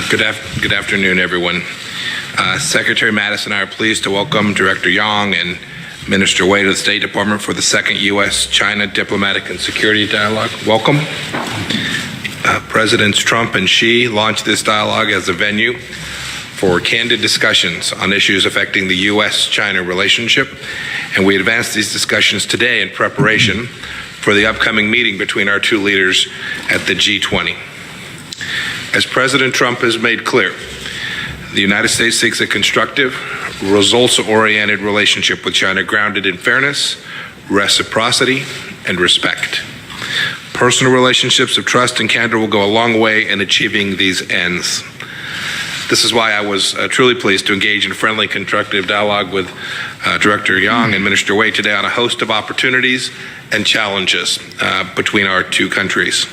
Good afternoon, everyone. Secretary Mattis and I are pleased to welcome Director Yang and Minister Wei to the State Department for the second U.S.-China Diplomatic and Security Dialogue. Welcome. Presidents Trump and Xi launched this dialogue as a venue for candid discussions on issues affecting the U.S.-China relationship, and we advanced these discussions today in preparation for the upcoming meeting between our two leaders at the G20. As President Trump has made clear, the United States seeks a constructive, results-oriented relationship with China grounded in fairness, reciprocity, and respect. Personal relationships of trust and candor will go a long way in achieving these ends. This is why I was truly pleased to engage in friendly, constructive dialogue with Director Yang and Minister Wei today on a host of opportunities and challenges between our two countries.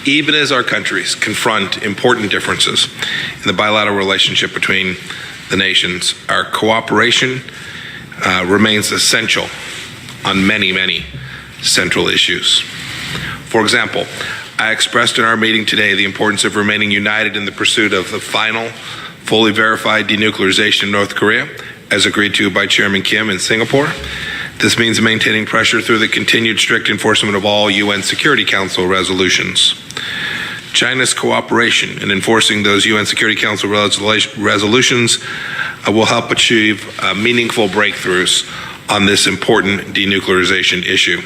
Even as our countries confront important differences in the bilateral relationship between the nations, our cooperation remains essential on many, many central issues. For example, I expressed in our meeting today the importance of remaining united in the pursuit of the final, fully verified denuclearization of North Korea, as agreed to by Chairman Kim in Singapore. This means maintaining pressure through the continued strict enforcement of all UN Security Council resolutions. China's cooperation in enforcing those UN Security Council resolutions will help achieve meaningful breakthroughs on this important denuclearization issue.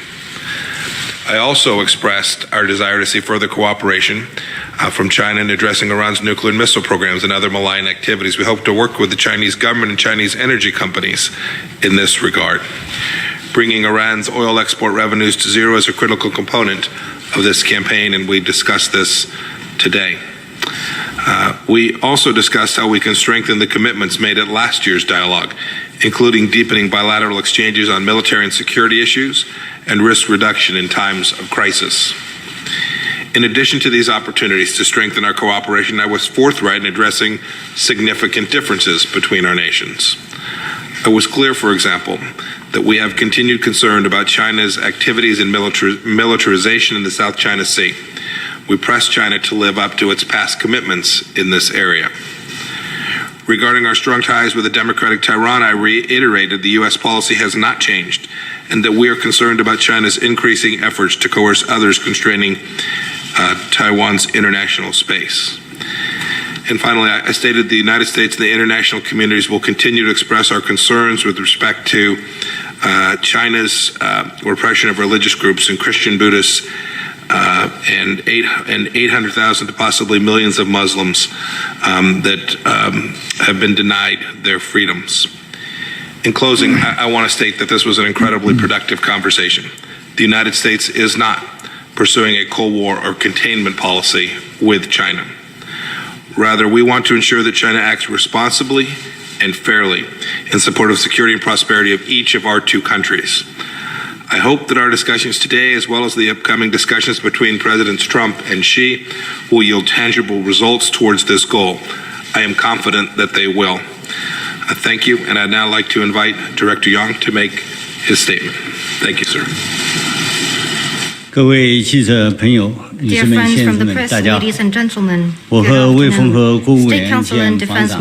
I also expressed our desire to see further cooperation from China in addressing Iran's nuclear and missile programs and other malign activities. We hope to work with the Chinese government and Chinese energy companies in this regard. Bringing Iran's oil export revenues to zero is a critical component of this campaign, and we discussed this today. We also discussed how we can strengthen the commitments made at last year's dialogue, including deepening bilateral exchanges on military and security issues and risk reduction in times of crisis. In addition to these opportunities to strengthen our cooperation, I was forthright in addressing significant differences between our nations. It was clear, for example, that we have continued concern about China's activities in militarization in the South China Sea. We pressed China to live up to its past commitments in this area. Regarding our strong ties with the democratic Taiwan, I reiterated the U.S. policy has not changed and that we are concerned about China's increasing efforts to coerce others constraining Taiwan's international space. And finally, I stated the United States and the international communities will continue to express our concerns with respect to China's repression of religious groups and Christian, Buddhists, and 800,000 to possibly millions of Muslims that have been denied their freedoms. In closing, I want to state that this was an incredibly productive conversation. The United States is not pursuing a Cold War or containment policy with China. Rather, we want to ensure that China acts responsibly and fairly in support of security and prosperity of each of our two countries. I hope that our discussions today, as well as the upcoming discussions between Presidents Trump and Xi, will yield tangible results towards this goal. I am confident that they will. Thank you, and I'd now like to invite Director Yang to make his statement. Thank you, sir. 各位记者朋友、女士们、先生们，大家好！我和魏凤和国务委员兼防长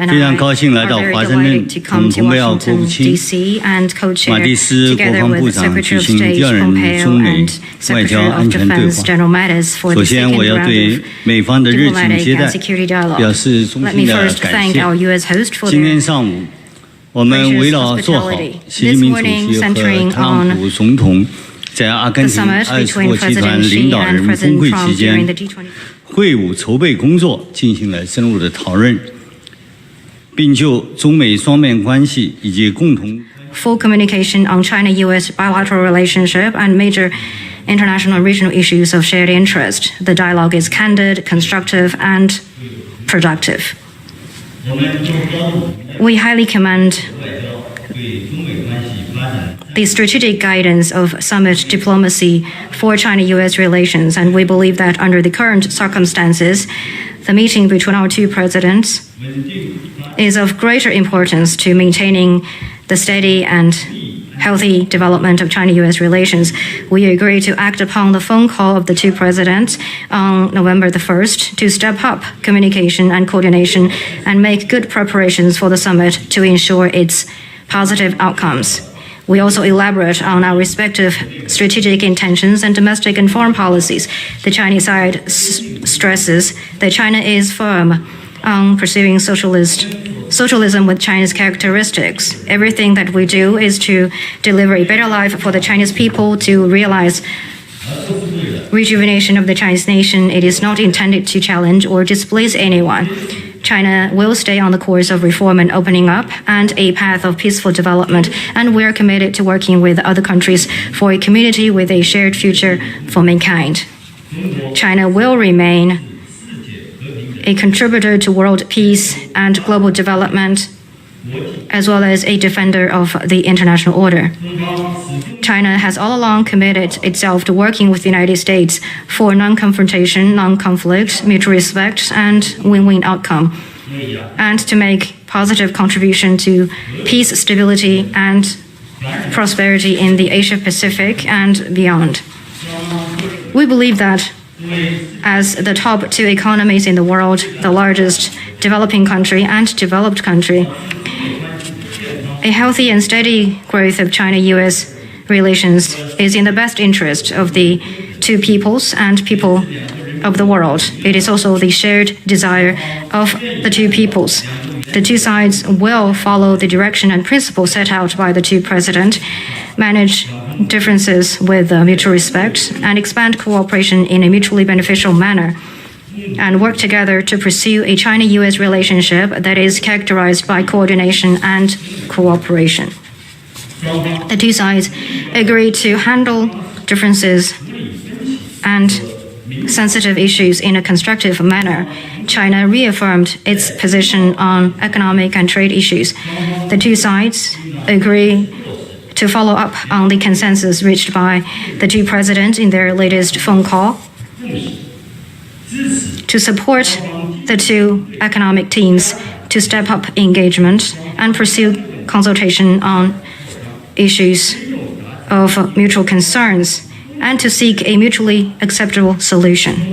非常高兴来到华盛顿，同蓬佩奥国务卿、马蒂斯国防部长举行第二轮中美外交安全对话。首先，我要对美方的热情接待表示衷心的感谢。今天上午，我们围绕做好习近平主席和特朗普总统在阿根廷20国集团领导人峰会期间会晤筹备工作进行了深入的讨论，并就中美双面关系以及共同 full communication on China-U.S. bilateral relationship and major international and regional issues of shared interest. The dialogue is candid, constructive, and productive. We highly commend the strategic guidance of summit diplomacy for China-U.S. relations, and we believe that under the current circumstances, the meeting between our two presidents is of greater importance to maintaining the steady and healthy development of China-U.S. relations. We agree to act upon the phone call of the two presidents on November the 1st to step up communication and coordination and make good preparations for the summit to ensure its positive outcomes. We also elaborate on our respective strategic intentions and domestic and foreign policies. The Chinese side stresses that China is firm on pursuing socialism with Chinese characteristics. Everything that we do is to deliver a better life for the Chinese people, to realize rejuvenation of the Chinese nation. It is not intended to challenge or displace anyone. China will stay on the course of reform and opening up and a path of peaceful development, and we're committed to working with other countries for a community with a shared future for mankind. China will remain a contributor to world peace and global development, as well as a defender of the international order. China has all along committed itself to working with the United States for non-confrontation, non-conflict, mutual respect, and win-win outcome, and to make positive contribution to peace, stability, and prosperity in the Asia-Pacific and beyond. We believe that as the top two economies in the world, the largest developing country and developed country, a healthy and steady growth of China-U.S. relations is in the best interest of the two peoples and people of the world. It is also the shared desire of the two peoples. The two sides will follow the direction and principles set out by the two presidents, manage differences with mutual respect, and expand cooperation in a mutually beneficial manner, and work together to pursue a China-U.S. relationship that is characterized by coordination and cooperation. The two sides agreed to handle differences and sensitive issues in a constructive manner. China reaffirmed its position on economic and trade issues. The two sides agree to follow up on the consensus reached by the two presidents in their latest phone call, to support the two economic teams to step up engagement and pursue consultation on issues of mutual concerns, and to seek a mutually acceptable solution.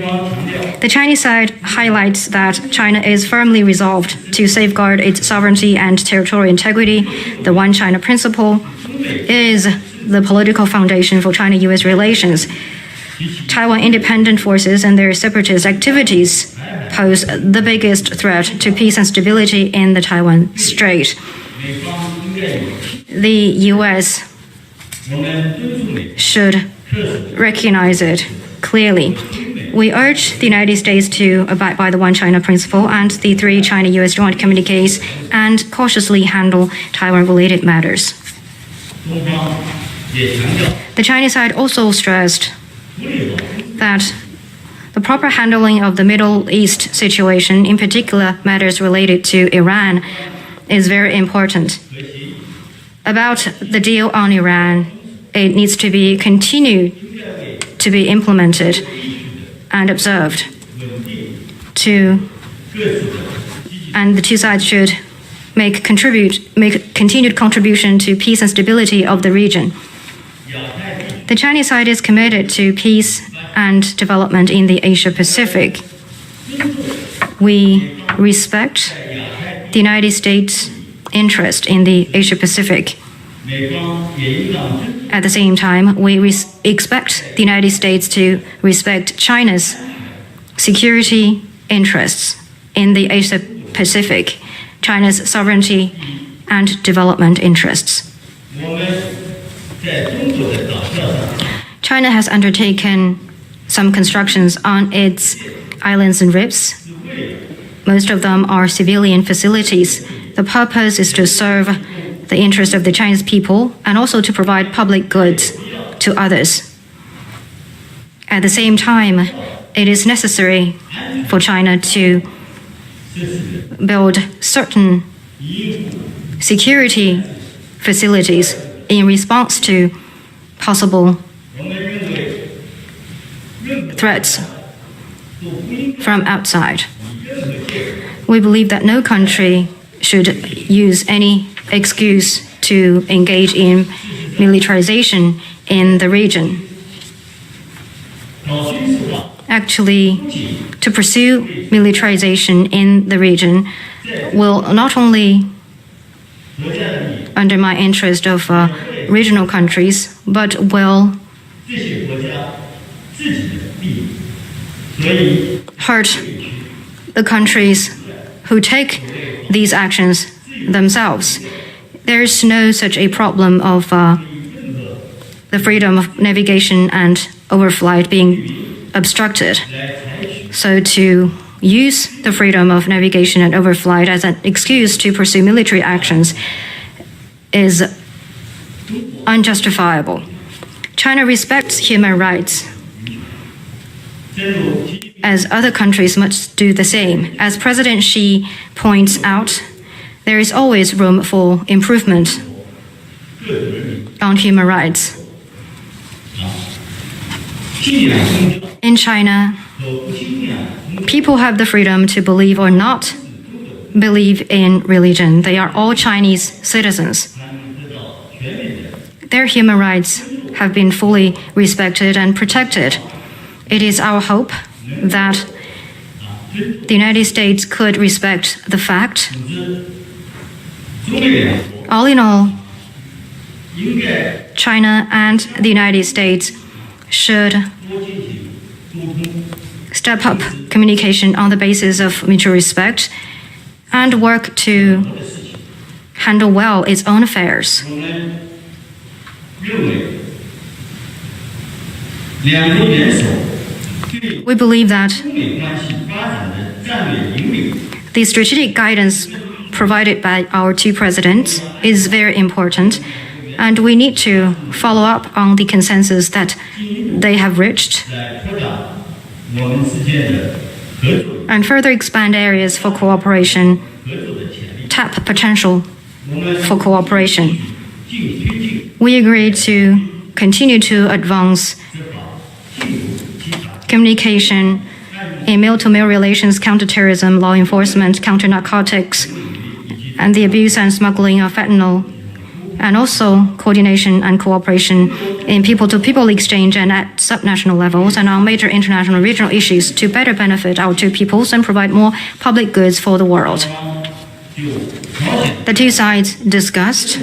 The Chinese side highlights that China is firmly resolved to safeguard its sovereignty and territorial integrity. The One China principle is the political foundation for China-U.S. relations. Taiwan independent forces and their separatist activities pose the biggest threat to peace and stability in the Taiwan Strait. The U.S. should recognize it clearly. We urge the United States to abide by the One China principle and the three China-U.S. joint communiques and cautiously handle Taiwan-related matters. The Chinese side also stressed that the proper handling of the Middle East situation, in particular matters related to Iran, is very important. About the deal on Iran, it needs to be continued to be implemented and observed. And the two sides should make continued contribution to peace and stability of the region. The Chinese side is committed to peace and development in the Asia-Pacific. We respect the United States' interest in the Asia-Pacific. At the same time, we expect the United States to respect China's security interests in the Asia-Pacific, China's sovereignty and development interests. China has undertaken some constructions on its islands and reefs. Most of them are civilian facilities. The purpose is to serve the interest of the Chinese people and also to provide public goods to others. At the same time, it is necessary for China to build certain security facilities in response to possible threats from outside. We believe that no country should use any excuse to engage in militarization in the region. Actually, to pursue militarization in the region will not only undermine interest of regional countries, but will hurt the countries who take these actions themselves. There is no such a problem of the freedom of navigation and overflight being obstructed. So to use the freedom of navigation and overflight as an excuse to pursue military actions is unjustifiable. China respects human rights, as other countries must do the same. As President Xi points out, there is always room for improvement on human rights. In China, people have the freedom to believe or not believe in religion. They are all Chinese citizens. Their human rights have been fully respected and protected. It is our hope that the United States could respect the fact. All in all, China and the United States should step up communication on the basis of mutual respect and work to handle well its own affairs. We believe that the strategic guidance provided by our two presidents is very important, and we need to follow up on the consensus that they have reached and further expand areas for cooperation, tap potential for cooperation. We agreed to continue to advance communication in male-to-male relations, counterterrorism, law enforcement, counter-narcotics, and the abuse and smuggling of fentanyl, and also coordination and cooperation in people-to-people exchange and at subnational levels and on major international and regional issues to better benefit our two peoples and provide more public goods for the world. The two sides discussed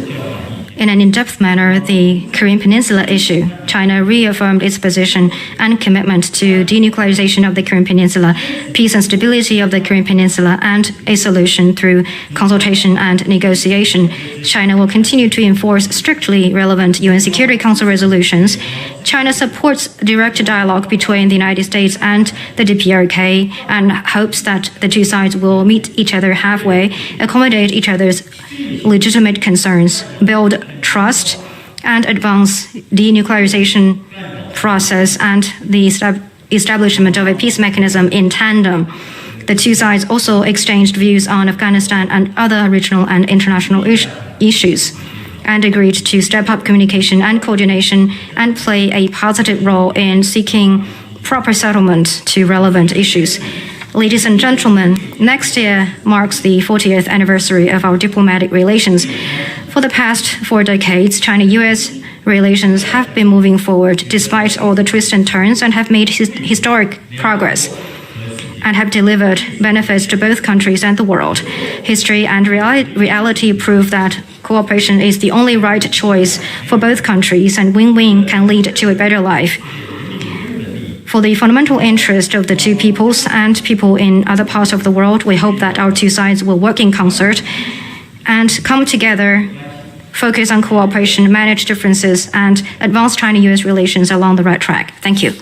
in an in-depth manner the Korean Peninsula issue. China reaffirmed its position and commitment to denuclearization of the Korean Peninsula, peace and stability of the Korean Peninsula, and a solution through consultation and negotiation. China will continue to enforce strictly relevant UN Security Council resolutions. China supports direct dialogue between the United States and the DPRK and hopes that the two sides will meet each other halfway, accommodate each other's legitimate concerns, build trust, and advance denuclearization process and the establishment of a peace mechanism in tandem. The two sides also exchanged views on Afghanistan and other regional and international issues and agreed to step up communication and coordination and play a positive role in seeking proper settlement to relevant issues. Ladies and gentlemen, next year marks the 40th anniversary of our diplomatic relations. For the past 4 decades, China-US relations have been moving forward despite all the twists and turns and have made historic progress and have delivered benefits to both countries and the world. History and reality prove that cooperation is the only right choice for both countries, and win-win can lead to a better life. For the fundamental interest of the two peoples and people in other parts of the world, we hope that our two sides will work in concert and come together, focus on cooperation, manage differences, and advance China-US relations along the right track. Thank you.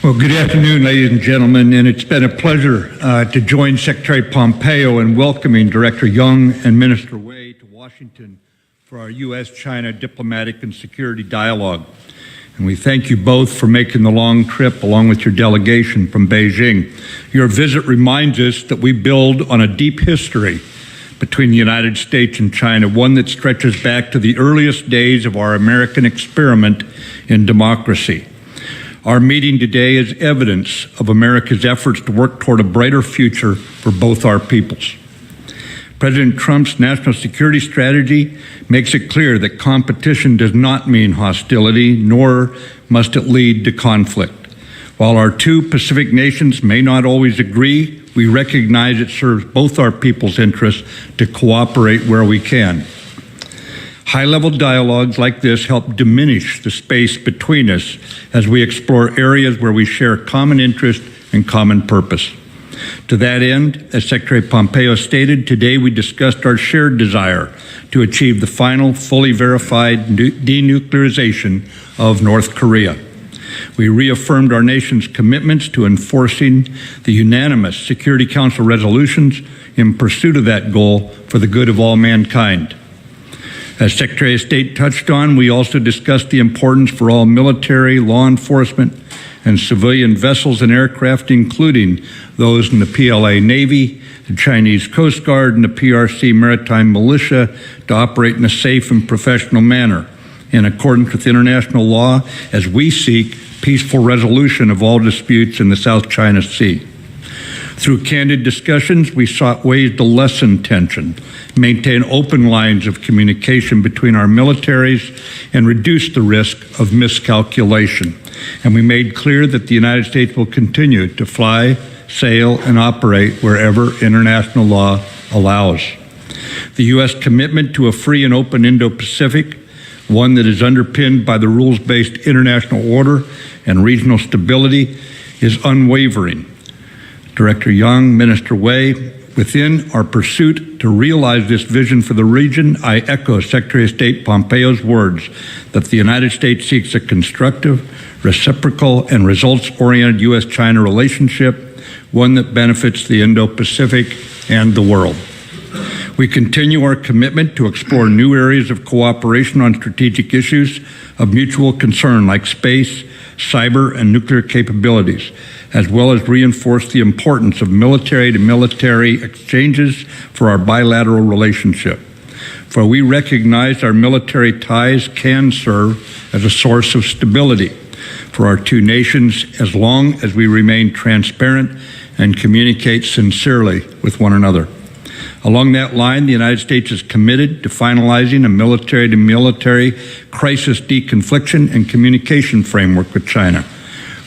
Well, good afternoon, ladies and gentlemen, and it's been a pleasure to join Secretary Pompeo in welcoming Director Young and Minister Wei to Washington for our U.S.-China diplomatic and security dialogue. And we thank you both for making the long trip along with your delegation from Beijing. Your visit reminds us that we build on a deep history between the United States and China, one that stretches back to the earliest days of our American experiment in democracy. Our meeting today is evidence of America's efforts to work toward a brighter future for both our peoples. President Trump's national security strategy makes it clear that competition does not mean hostility, nor must it lead to conflict. While our two Pacific nations may not always agree, we recognize it serves both our people's interests to cooperate where we can. High-level dialogues like this help diminish the space between us as we explore areas where we share common interest and common purpose. To that end, as Secretary Pompeo stated, today we discussed our shared desire to achieve the final, fully verified denuclearization of North Korea. We reaffirmed our nation's commitments to enforcing the unanimous Security Council resolutions in pursuit of that goal for the good of all mankind. As Secretary of State touched on, we also discussed the importance for all military, law enforcement, and civilian vessels and aircraft, including those in the PLA Navy, the Chinese Coast Guard, and the PRC Maritime Militia, to operate in a safe and professional manner in accordance with international law as we seek peaceful resolution of all disputes in the South China Sea. Through candid discussions, we sought ways to lessen tension, maintain open lines of communication between our militaries, and reduce the risk of miscalculation. And we made clear that the United States will continue to fly, sail, and operate wherever international law allows. The U.S. commitment to a free and open Indo-Pacific, one that is underpinned by the rules-based international order and regional stability, is unwavering. Director Young, Minister Wei, within our pursuit to realize this vision for the region, I echo Secretary of State Pompeo's words that the United States seeks a constructive, reciprocal, and results-oriented U.S.-China relationship, one that benefits the Indo-Pacific and the world. We continue our commitment to explore new areas of cooperation on strategic issues of mutual concern like space, cyber, and nuclear capabilities, as well as reinforce the importance of military-to-military exchanges for our bilateral relationship. For we recognize our military ties can serve as a source of stability for our two nations as long as we remain transparent and communicate sincerely with one another. Along that line, the United States is committed to finalizing a military-to-military crisis deconfliction and communication framework with China,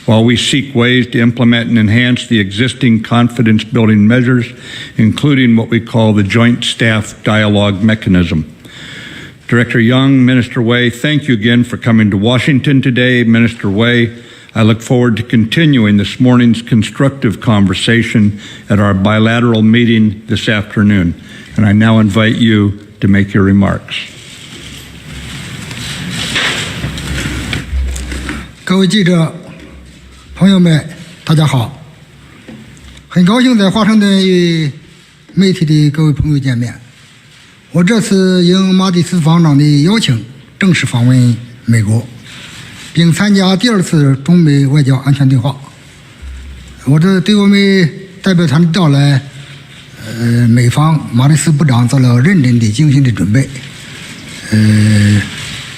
while we seek ways to implement and enhance the existing confidence-building measures, including what we call the Joint Staff Dialogue Mechanism. Director Young, Minister Wei, thank you again for coming to Washington today. Minister Wei, I look forward to continuing this morning's constructive conversation at our bilateral meeting this afternoon. And I now invite you to make your remarks. 各位记者、朋友们，大家好！很高兴在华盛顿与媒体的各位朋友见面。我这次应马蒂斯防长的邀请，正式访问美国，并参加第二次中美外交安全对话。对我们代表团的到来，美方马蒂斯部长做了认真的、精心的准备，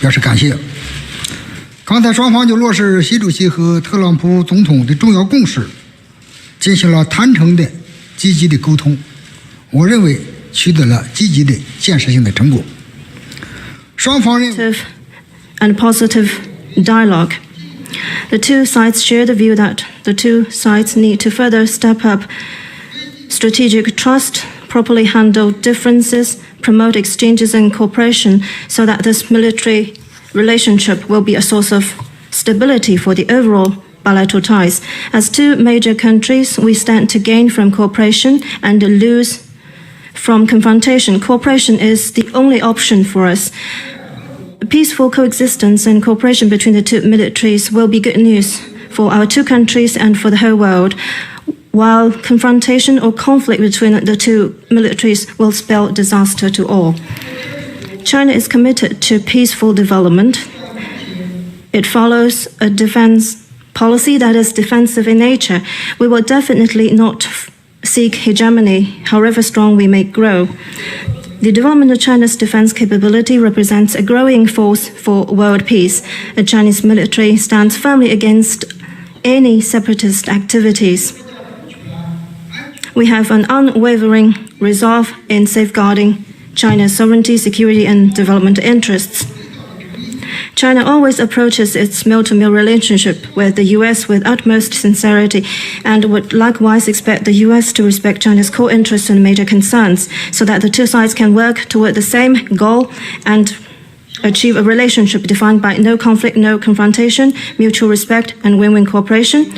表示感谢。刚才双方就落实习主席和特朗普总统的重要共识，进行了坦诚的、积极的沟通。我认为取得了积极的、建设性的成果。双方认为 and positive dialogue. The two sides share the view that the two sides need to further step up strategic trust, properly handle differences, promote exchanges and cooperation so that this military relationship will be a source of stability for the overall bilateral ties. As two major countries, we stand to gain from cooperation and lose from confrontation. Cooperation is the only option for us. Peaceful coexistence and cooperation between the two militaries will be good news for our two countries and for the whole world, while confrontation or conflict between the two militaries will spell disaster to all. China is committed to peaceful development. It follows a defense policy that is defensive in nature. We will definitely not seek hegemony, however strong we may grow. The development of China's defense capability represents a growing force for world peace. The Chinese military stands firmly against any separatist activities. We have an unwavering resolve in safeguarding China's sovereignty, security, and development interests. China always approaches its mil-to-mil relationship with the U.S. with utmost sincerity and would likewise expect the U.S. to respect China's core interests and major concerns so that the two sides can work toward the same goal and achieve a relationship defined by no conflict, no confrontation, mutual respect, and win-win cooperation,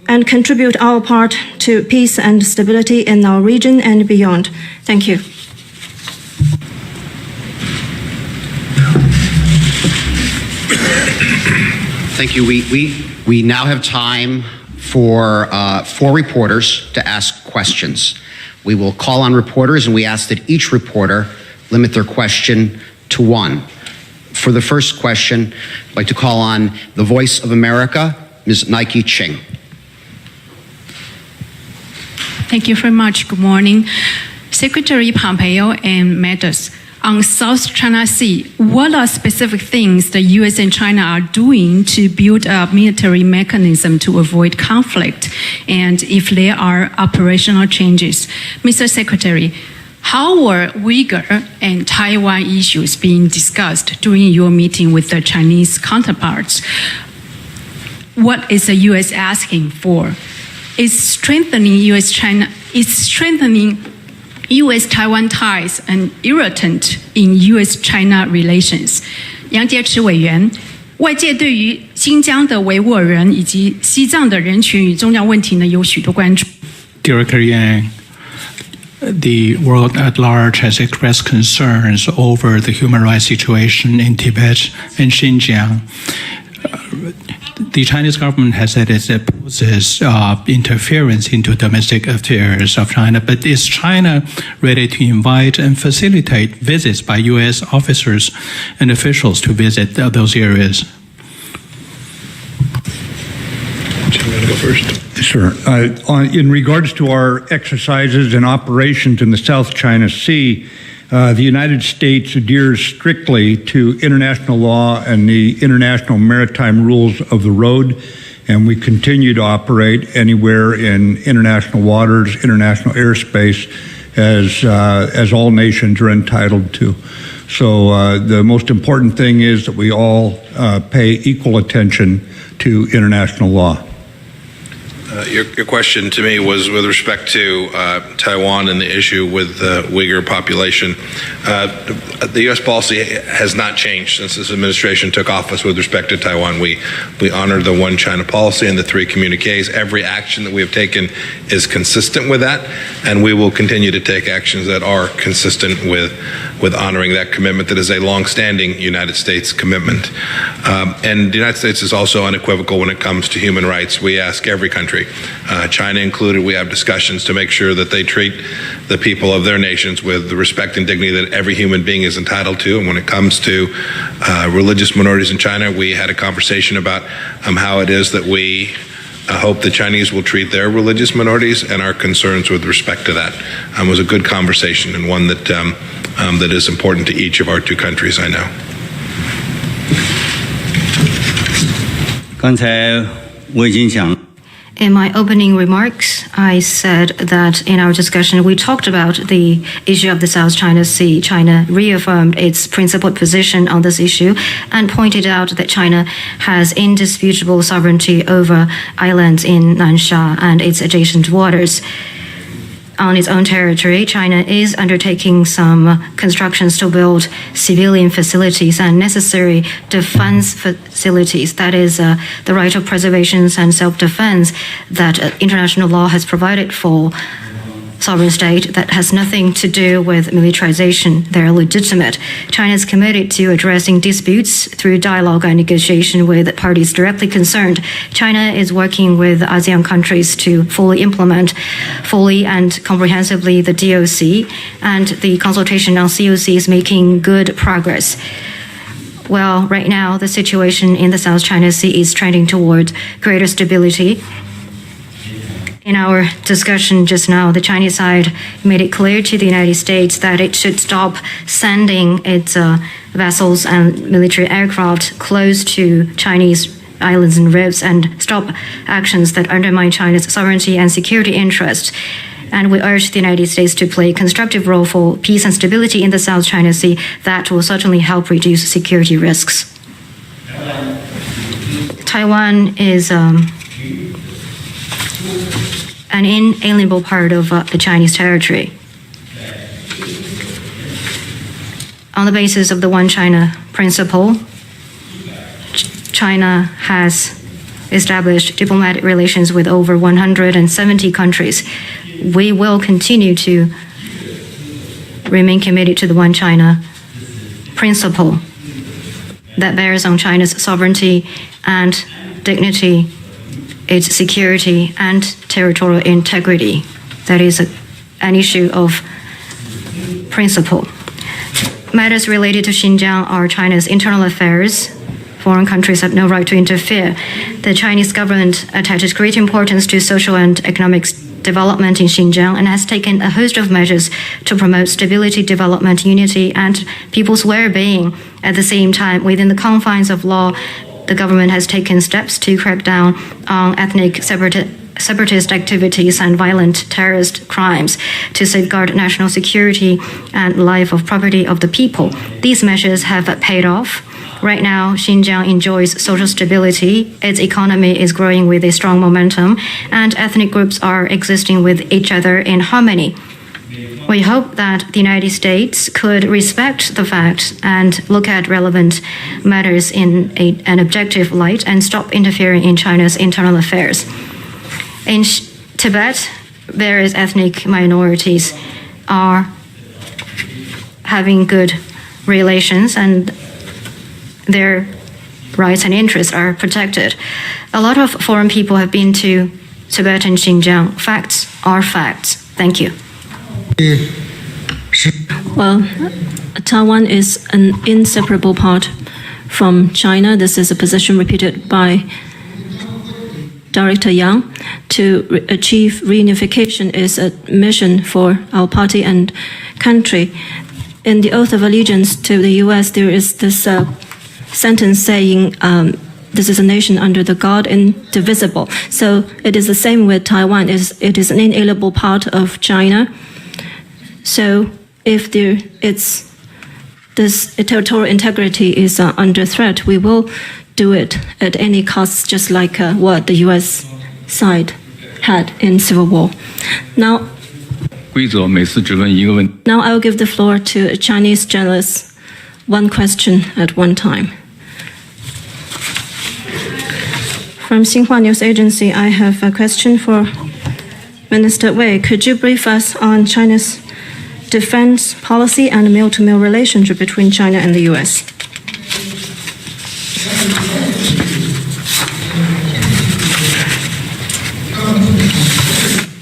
and contribute our part to peace and stability in our region and beyond. Thank you. Thank you. We now have time for 4 reporters to ask questions. We will call on reporters, and we ask that each reporter limit their question to 1. For the first question, I'd like to call on the Voice of America, Ms. Nike Ching. Thank you very much. Good morning. Secretary Pompeo and Mattis, on South China Sea, what are specific things the U.S. and China are doing to build a military mechanism to avoid conflict? And if there are operational changes? Mr. Secretary, how were Uyghur and Taiwan issues being discussed during your meeting with the Chinese counterparts? What is the U.S. asking for? Is strengthening U.S.-Taiwan ties an irritant in U.S.-China relations? 杨洁篪委员，外界对于新疆的维吾尔人以及西藏的人权与宗教问题呢有许多关注。Director Yang, the world at large has expressed concerns over the human rights situation in Tibet and Xinjiang. The Chinese government has said it opposes interference into domestic affairs of China, but is China ready to invite and facilitate visits by U.S. officers and officials to visit those areas? Do you want to go first? Sure. In regards to our exercises and operations in the South China Sea, the United States adheres strictly to international law and the international maritime rules of the road, and we continue to operate anywhere in international waters, international airspace, as all nations are entitled to. So the most important thing is that we all pay equal attention to international law. Your question to me was with respect to Taiwan and the issue with the Uyghur population. The U.S. policy has not changed since this administration took office with respect to Taiwan. We honor the one China policy and the 3 communiques. Every action that we have taken is consistent with that, and we will continue to take actions that are consistent with honoring that commitment that is a long-standing United States commitment. And the United States is also unequivocal when it comes to human rights. We ask every country, China included, we have discussions to make sure that they treat the people of their nations with the respect and dignity that every human being is entitled to. And when it comes to religious minorities in China, we had a conversation about how it is that we hope the Chinese will treat their religious minorities and our concerns with respect to that. It was a good conversation and one that that is important to each of our 2 countries, I know. 刚才我已经讲。 In my opening remarks, I said that in our discussion, we talked about the issue of the South China Sea. China reaffirmed its principled position on this issue and pointed out that China has indisputable sovereignty over islands in Nansha and its adjacent waters. On its own territory, China is undertaking some constructions to build civilian facilities and necessary defense facilities. That is the right of preservation and self-defense that international law has provided for sovereign state that has nothing to do with militarization. They are legitimate. China is committed to addressing disputes through dialogue and negotiation with parties directly concerned. China is working with ASEAN countries to fully implement and comprehensively the DOC, and the consultation on COC is making good progress. Well, right now, the situation in the South China Sea is trending toward greater stability. In our discussion just now, the Chinese side made it clear to the United States that it should stop sending its vessels and military aircraft close to Chinese islands and rivers and stop actions that undermine China's sovereignty and security interests. And we urge the United States to play a constructive role for peace and stability in the South China Sea. That will certainly help reduce security risks. Taiwan is an inalienable part of the Chinese territory. On the basis of the One China principle, China has established diplomatic relations with over 170 countries. We will continue to remain committed to the One China principle that bears on China's sovereignty and dignity, its security and territorial integrity. That is an issue of principle. Matters related to Xinjiang are China's internal affairs. Foreign countries have no right to interfere. The Chinese government attaches great importance to social and economic development in Xinjiang and has taken a host of measures to promote stability, development, unity, and people's well-being. At the same time, within the confines of law, the government has taken steps to crack down on ethnic separatist activities and violent terrorist crimes to safeguard national security and life of property of the people. These measures have paid off. Right now, Xinjiang enjoys social stability, its economy is growing with a strong momentum, and ethnic groups are existing with each other in harmony. We hope that the United States could respect the fact and look at relevant matters in an objective light and stop interfering in China's internal affairs. In Tibet, various ethnic minorities are having good relations and their rights and interests are protected. A lot of foreign people have been to Tibet and Xinjiang. Facts are facts. Thank you. Well, Taiwan is an inseparable part from China. This is a position repeated by Director Yang. To achieve reunification is a mission for our party and country. In the oath of allegiance to the U.S., there is this sentence saying, this is a nation under the God indivisible. So it is the same with Taiwan. It is an inalienable part of China. So if this territorial integrity is under threat, we will do it at any cost, just like what the U.S. side had in Civil War. Now I will give the floor to Chinese journalists, one question at one time. From Xinhua News Agency, I have a question for Minister Wei. Could you brief us on China's defense policy and mil-to-mil relationship between China and the U.S.?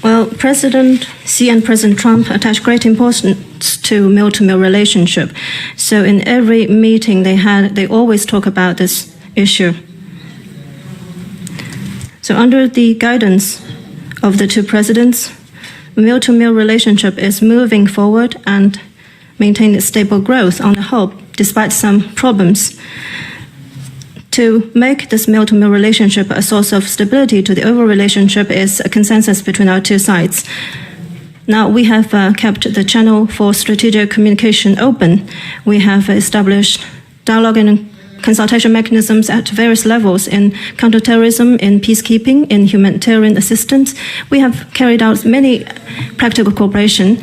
Well, President Xi and President Trump attach great importance to mil-to-mil relationship. So in every meeting they always talk about this issue. So under the guidance of the two presidents, mil-to-mil relationship is moving forward and maintaining stable growth on the whole, despite some problems. To make this mil-to-mil relationship a source of stability to the overall relationship is a consensus between our two sides. Now we have kept the channel for strategic communication open. We have established dialogue and consultation mechanisms at various levels in counterterrorism, in peacekeeping, in humanitarian assistance. We have carried out many practical cooperation.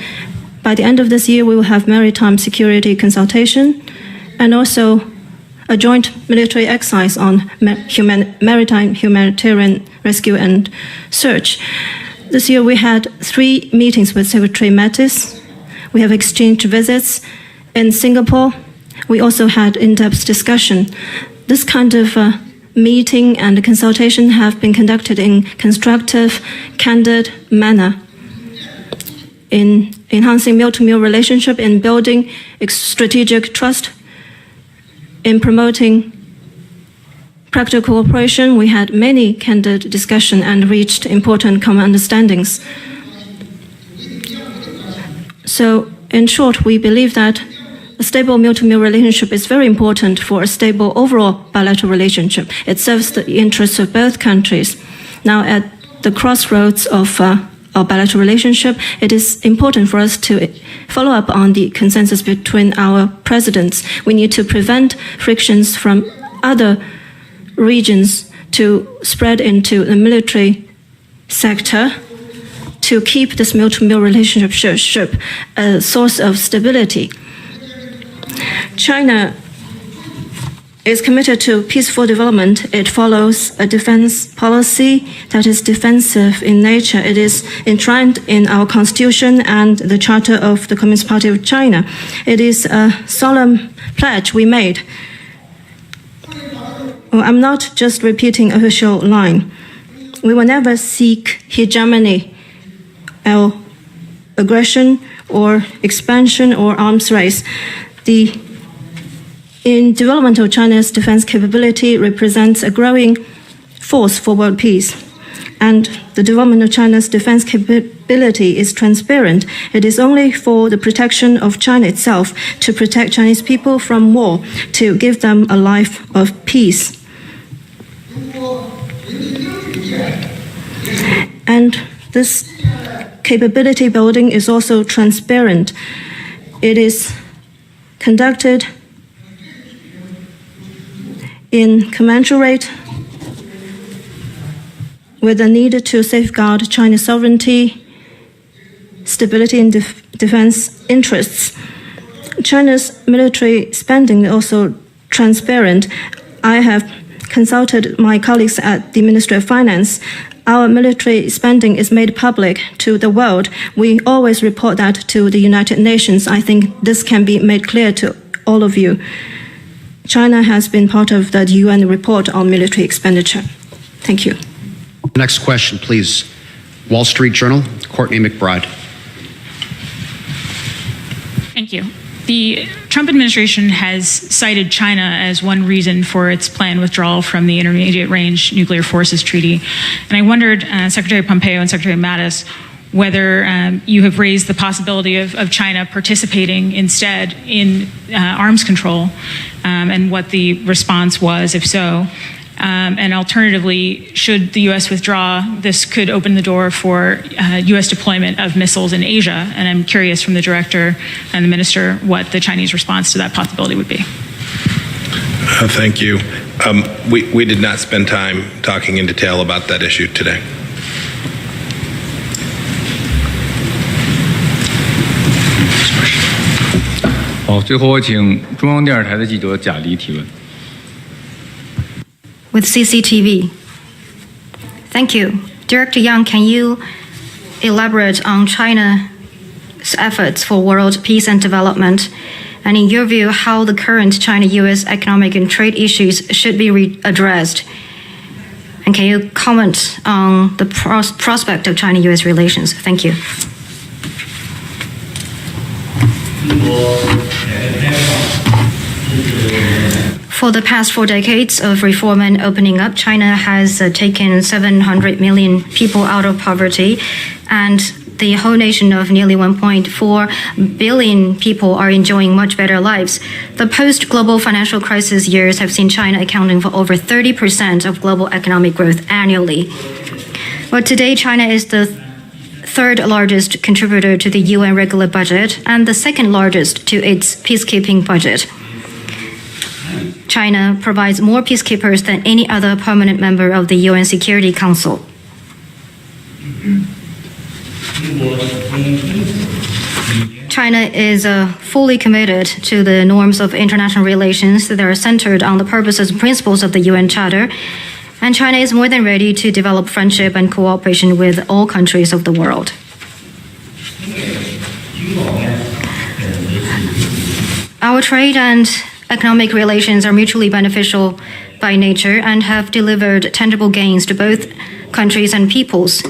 By the end of this year, we will have maritime security consultation and also a joint military exercise on maritime humanitarian rescue and search. This year we had 3 meetings with Secretary Mattis. We have exchanged visits in Singapore. We also had in-depth discussion. This kind of meeting and consultation have been conducted in constructive, candid manner in enhancing mil-to-mil relationship, in building strategic trust, in promoting practical cooperation. We had many candid discussions and reached important common understandings. So, in short, we believe that a stable mil-to-mil relationship is very important for a stable overall bilateral relationship. It serves the interests of both countries. Now, at the crossroads of our bilateral relationship, it is important for us to follow up on the consensus between our presidents. We need to prevent frictions from other regions to spread into the military sector, to keep this mil-to-mil relationship a source of stability. China is committed to peaceful development. It follows a defense policy that is defensive in nature. It is enshrined in our constitution and the Charter of the Communist Party of China. It is a solemn pledge we made. Well, I'm not just repeating official line. We will never seek hegemony, or aggression, or expansion, or arms race. In development of China's defense capability represents a growing force for world peace. And the development of China's defense capability is transparent. It is only for the protection of China itself, to protect Chinese people from war, to give them a life of peace. And this capability building is also transparent. It is conducted in commensurate with the need to safeguard China's sovereignty, stability, and defense interests. China's military spending is also transparent. I have consulted my colleagues at the Ministry of Finance. Our military spending is made public to the world. We always report that to the United Nations. I think this can be made clear to all of you. China has been part of the UN report on military expenditure. Thank you. Next question, please. Wall Street Journal, Courtney McBride. Thank you. The Trump administration has cited China as one reason for its planned withdrawal from the Intermediate Range Nuclear Forces Treaty. And I wondered, Secretary Pompeo and Secretary Mattis, whether you have raised the possibility of China participating instead in arms control, and what the response was, if so. And alternatively, should the U.S. withdraw, this could open the door for U.S. deployment of missiles in Asia. And I'm curious from the director and the minister what the Chinese response to that possibility would be. Thank you. We did not spend time talking in detail about that issue today. With CCTV. Thank you. Director Yang, can you elaborate on China's efforts for world peace and development? And in your view, how the current China-US economic and trade issues should be addressed? And can you comment on the prospect of China-US relations? Thank you. For the past 4 decades of reform and opening up, China has taken 700 million people out of poverty, and the whole nation of nearly 1.4 billion people are enjoying much better lives. The post-global financial crisis years have seen China accounting for over 30% of global economic growth annually. But today, China is the third largest contributor to the UN regular budget and the second largest to its peacekeeping budget. China provides more peacekeepers than any other permanent member of the UN Security Council. China is fully committed to the norms of international relations that are centered on the purposes and principles of the UN Charter, and China is more than ready to develop friendship and cooperation with all countries of the world. Our trade and economic relations are mutually beneficial by nature and have delivered tangible gains to both countries and peoples.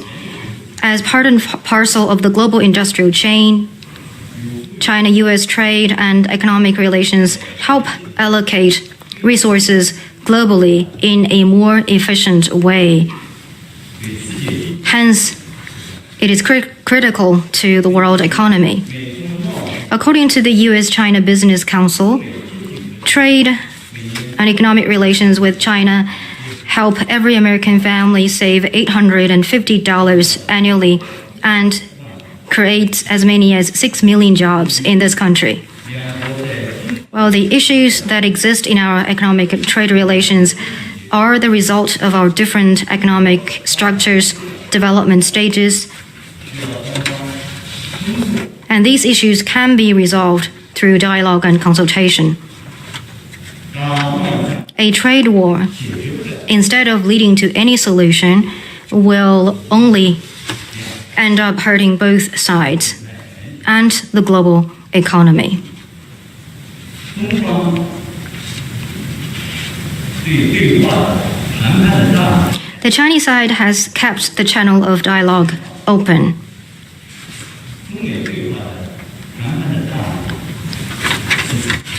As part and parcel of the global industrial chain, China-US trade and economic relations help allocate resources globally in a more efficient way. Hence, it is critical to the world economy. According to the US-China Business Council, trade and economic relations with China help every American family save $850 annually and create as many as 6 million jobs in this country. Well, the issues that exist in our economic and trade relations are the result of our different economic structures, development stages, and these issues can be resolved through dialogue and consultation. A trade war, instead of leading to any solution, will only end up hurting both sides and the global economy. The Chinese side has kept the channel of dialogue open.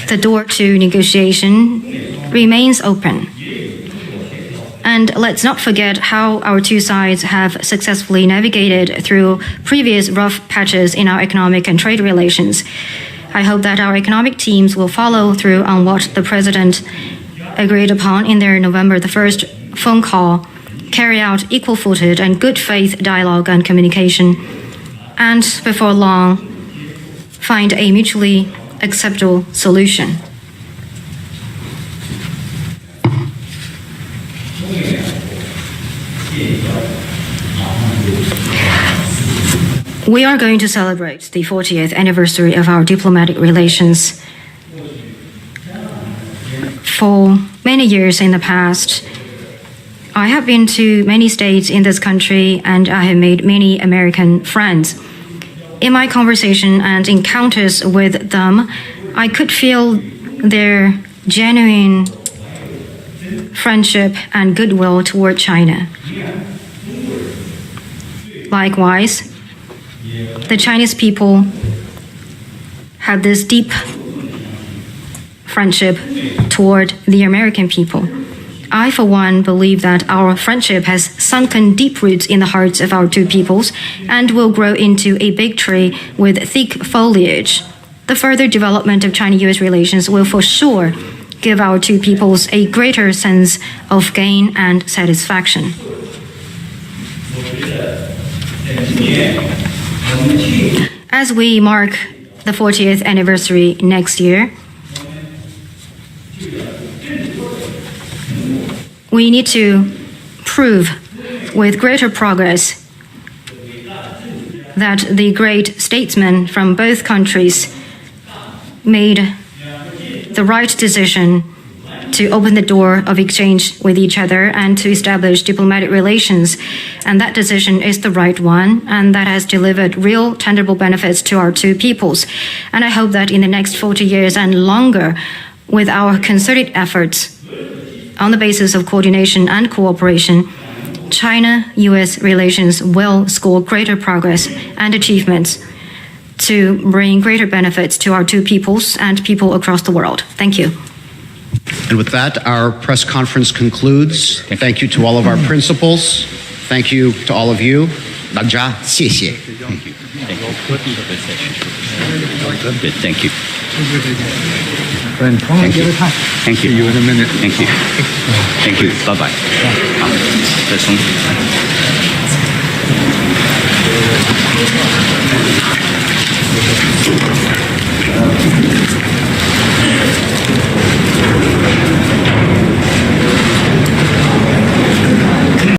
The door to negotiation remains open. And let's not forget how our two sides have successfully navigated through previous rough patches in our economic and trade relations. I hope that our economic teams will follow through on what the President agreed upon in their November the 1st phone call, carry out equal-footed and good faith dialogue and communication, and before long, find a mutually acceptable solution. We are going to celebrate the 40th anniversary of our diplomatic relations. For many years in the past, I have been to many states in this country and I have made many American friends. In my conversation and encounters with them, I could feel their genuine friendship and goodwill toward China. Likewise, the Chinese people have this deep friendship toward the American people. I, for one, believe that our friendship has sunken deep roots in the hearts of our two peoples and will grow into a big tree with thick foliage. The further development of China-US relations will for sure give our two peoples a greater sense of gain and satisfaction. As we mark the 40th anniversary next year, we need to prove with greater progress that the great statesmen from both countries made the right decision to open the door of exchange with each other and to establish diplomatic relations. And that decision is the right one, and that has delivered real, tangible benefits to our two peoples. And I hope that in the next 40 years and longer, with our concerted efforts on the basis of coordination and cooperation, China-US relations will score greater progress and achievements to bring greater benefits to our two peoples and people across the world. Thank you. And with that, our press conference concludes. Thank you to all of our principals. Thank you to all of you. 大家谢谢. Thank you. Good, thank you. Thank you. Thank you. See you in a minute. Thank you. Thank you. Bye-bye. 好，再送。